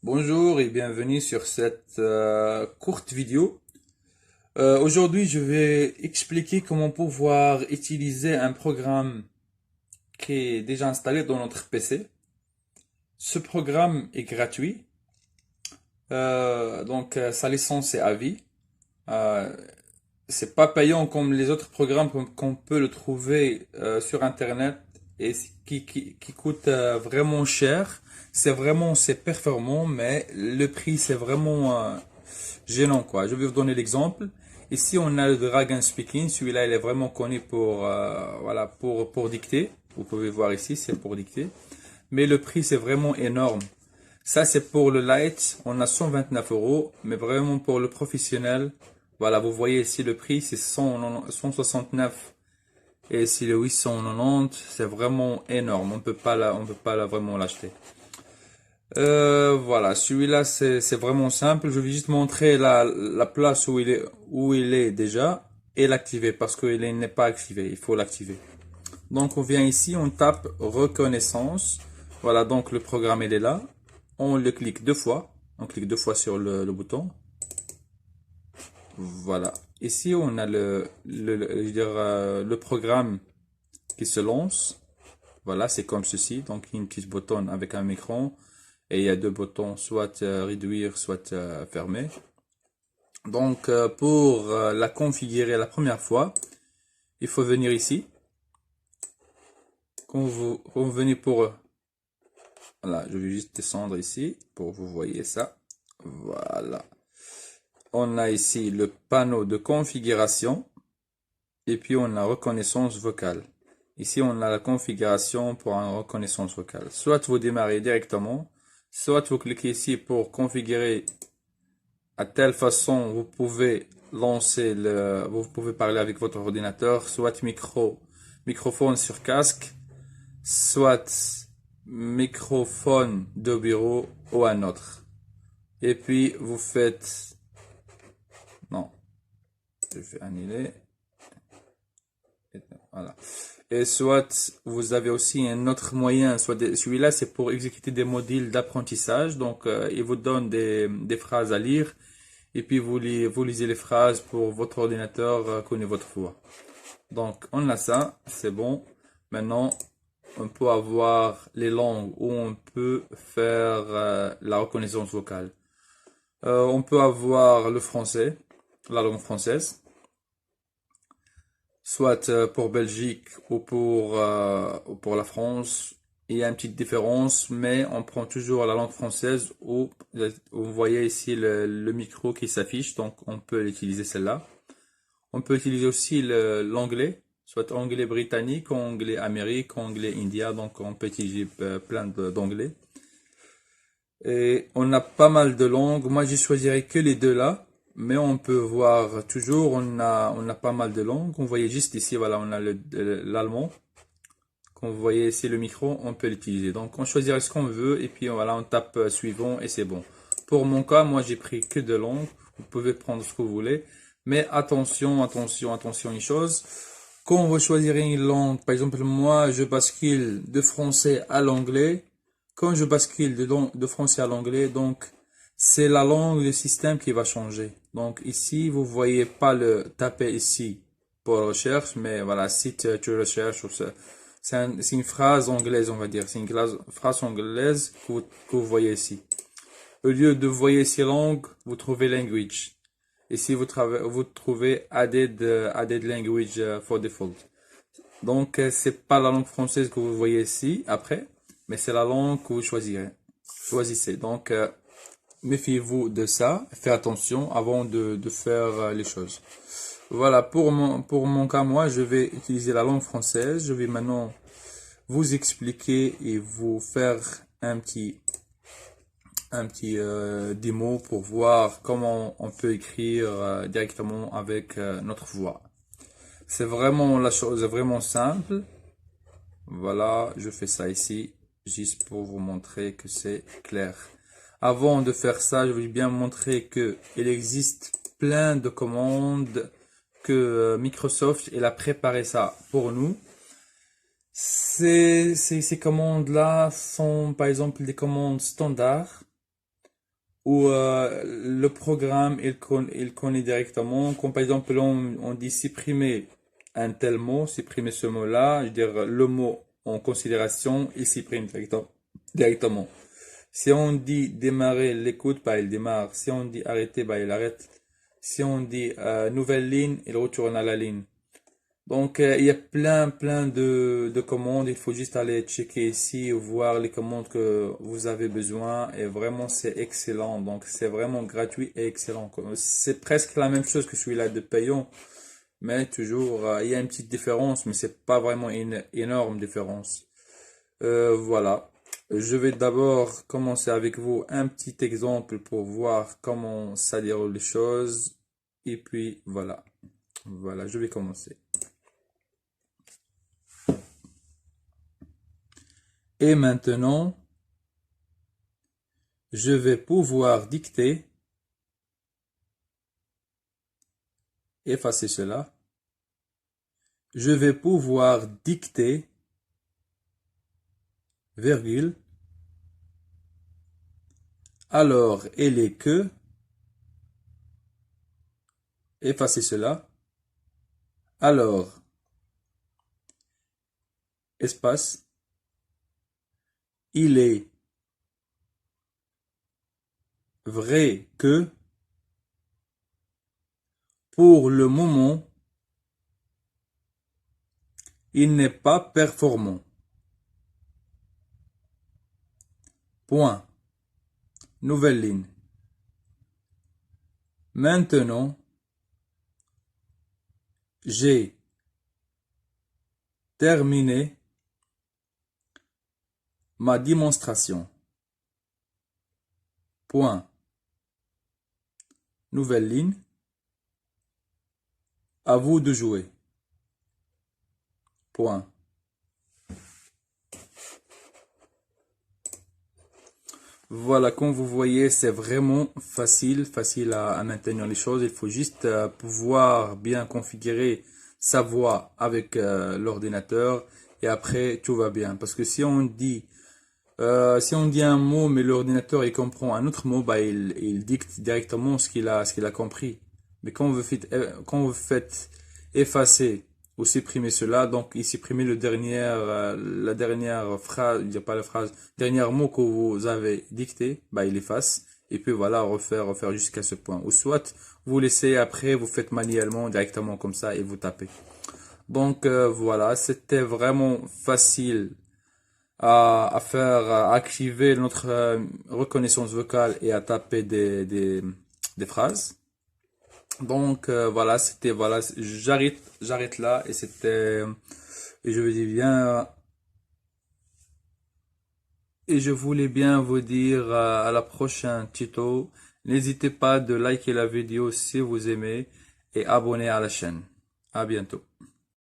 Bonjour et bienvenue sur cette courte vidéo. Aujourd'hui, je vais expliquer comment pouvoir utiliser un programme qui est déjà installé dans notre PC. Ce programme est gratuit, donc sa licence est à vie. Euh, c'est pas payant comme les autres programmes qu'on peut le trouver sur Internet et qui coûte vraiment cher. C'est performant, mais le prix c'est vraiment gênant quoi. Je vais vous donner l'exemple. Ici on a le Dragon Speaking. Celui-là il est vraiment connu pour voilà pour dicter. Vous pouvez voir ici c'est pour dicter. Mais le prix c'est vraiment énorme. Ça c'est pour le light. On a 129 €, mais vraiment pour le professionnel. Voilà, vous voyez ici le prix c'est 169 et ici le 890, c'est vraiment énorme. On peut pas vraiment l'acheter. Voilà, celui-là c'est vraiment simple. Je vais juste montrer la place où il est déjà et l'activer parce qu'il n'est pas activé. Il faut l'activer. Donc on vient ici, on tape reconnaissance. Voilà, donc le programme il est là. On le clique deux fois. On clique deux fois sur le bouton. Voilà. Ici, on a le programme qui se lance. Voilà, c'est comme ceci. Donc, il y a une petite bouton avec un écran. Et il y a deux boutons, soit réduire, soit fermer. Donc, pour la configurer la première fois, il faut venir ici. Quand vous venez pour... Voilà, je vais juste descendre ici pour vous voyez ça. Voilà. On a ici le panneau de configuration et puis on a reconnaissance vocale. Ici on a la configuration pour une reconnaissance vocale. Soit vous démarrez directement, soit vous cliquez ici pour configurer à telle façon vous pouvez lancer vous pouvez parler avec votre ordinateur, soit microphone sur casque, soit microphone de bureau ou un autre. Et puis vous faites non, je vais annuler. Voilà. Et soit vous avez aussi un autre moyen, celui-là c'est pour exécuter des modules d'apprentissage. Donc il vous donne des phrases à lire et puis vous lisez les phrases pour votre ordinateur connaît votre voix. Donc on a ça, c'est bon. Maintenant on peut avoir les langues où on peut faire la reconnaissance vocale. On peut avoir le français. La langue française, soit pour Belgique ou pour la France, il y a une petite différence, mais on prend toujours la langue française où vous voyez ici le micro qui s'affiche, donc on peut utiliser celle-là. On peut utiliser aussi l'anglais, soit anglais britannique, anglais amérique, anglais indien, donc on peut utiliser plein d'anglais. Et on a pas mal de langues, moi je choisirais que les deux là. Mais on peut voir toujours, on a pas mal de langues. On voyait juste ici, voilà, on a l'allemand. Comme vous voyez ici le micro, on peut l'utiliser. Donc on choisirait ce qu'on veut et puis voilà, on tape suivant et c'est bon. Pour mon cas, moi j'ai pris que deux langues. Vous pouvez prendre ce que vous voulez. Mais attention, une chose. Quand vous choisirez une langue, par exemple moi je bascule de français à l'anglais. Quand je bascule de français à l'anglais, donc c'est la langue, le système qui va changer. Donc ici, vous voyez pas le taper ici pour recherche, mais voilà, si tu recherches, c'est une phrase anglaise, on va dire. C'est une phrase anglaise que vous voyez ici. Au lieu de voyer ici langue, vous trouvez language. Ici, vous trouvez added language for default. Donc, c'est pas la langue française que vous voyez ici après, mais c'est la langue que vous choisissez. Donc, méfiez-vous de ça, faites attention avant de faire les choses. Voilà, pour mon cas, moi, je vais utiliser la langue française. Je vais maintenant vous expliquer et vous faire un petit démo pour voir comment on peut écrire directement avec notre voix. C'est vraiment la chose est vraiment simple. Voilà, je fais ça ici, juste pour vous montrer que c'est clair. Avant de faire ça, je vais bien montrer que il existe plein de commandes que Microsoft il a préparé ça pour nous. Ces commandes-là sont par exemple des commandes standards où le programme il connaît directement. Comme par exemple, on dit supprimer un tel mot, supprimer ce mot-là, je veux dire le mot en considération, il supprime directement. Si on dit démarrer l'écoute, bah, il démarre. Si on dit arrêter, bah, il arrête. Si on dit nouvelle ligne, il retourne à la ligne. Donc, il y a plein de commandes. Il faut juste aller checker ici, voir les commandes que vous avez besoin. Et vraiment, c'est excellent. Donc, c'est vraiment gratuit et excellent. C'est presque la même chose que celui-là de payant. Mais toujours, il y a une petite différence, mais c'est pas vraiment une énorme différence. Voilà. Je vais d'abord commencer avec vous un petit exemple pour voir comment ça déroule les choses. Et puis, voilà. Voilà, je vais commencer. Et maintenant, je vais pouvoir dicter, effacer cela. Je vais pouvoir dicter, virgule. Alors, elle est que, effacer cela. Alors, espace, il est vrai que, pour le moment, il n'est pas performant. Point. Nouvelle ligne. Maintenant, j'ai terminé ma démonstration. Point. Nouvelle ligne. À vous de jouer. Point. Voilà, comme vous voyez, c'est vraiment facile à maintenir les choses. Il faut juste pouvoir bien configurer sa voix avec l'ordinateur et après tout va bien. Parce que si on dit un mot mais l'ordinateur il comprend un autre mot, bah il dicte directement ce qu'il a compris. Mais quand vous faites effacer ou supprimer cela, donc il supprime la dernière phrase, je dis pas la phrase, dernier mot que vous avez dicté, bah il efface et puis voilà refaire jusqu'à ce point. Ou soit vous laissez après, vous faites manuellement directement comme ça et vous tapez. Donc voilà, c'était vraiment facile à faire activer notre reconnaissance vocale et à taper des phrases. Donc voilà, j'arrête là et je vous dis bien et je voulais bien vous dire à la prochaine tuto. N'hésitez pas de liker la vidéo si vous aimez et abonner à la chaîne. À bientôt.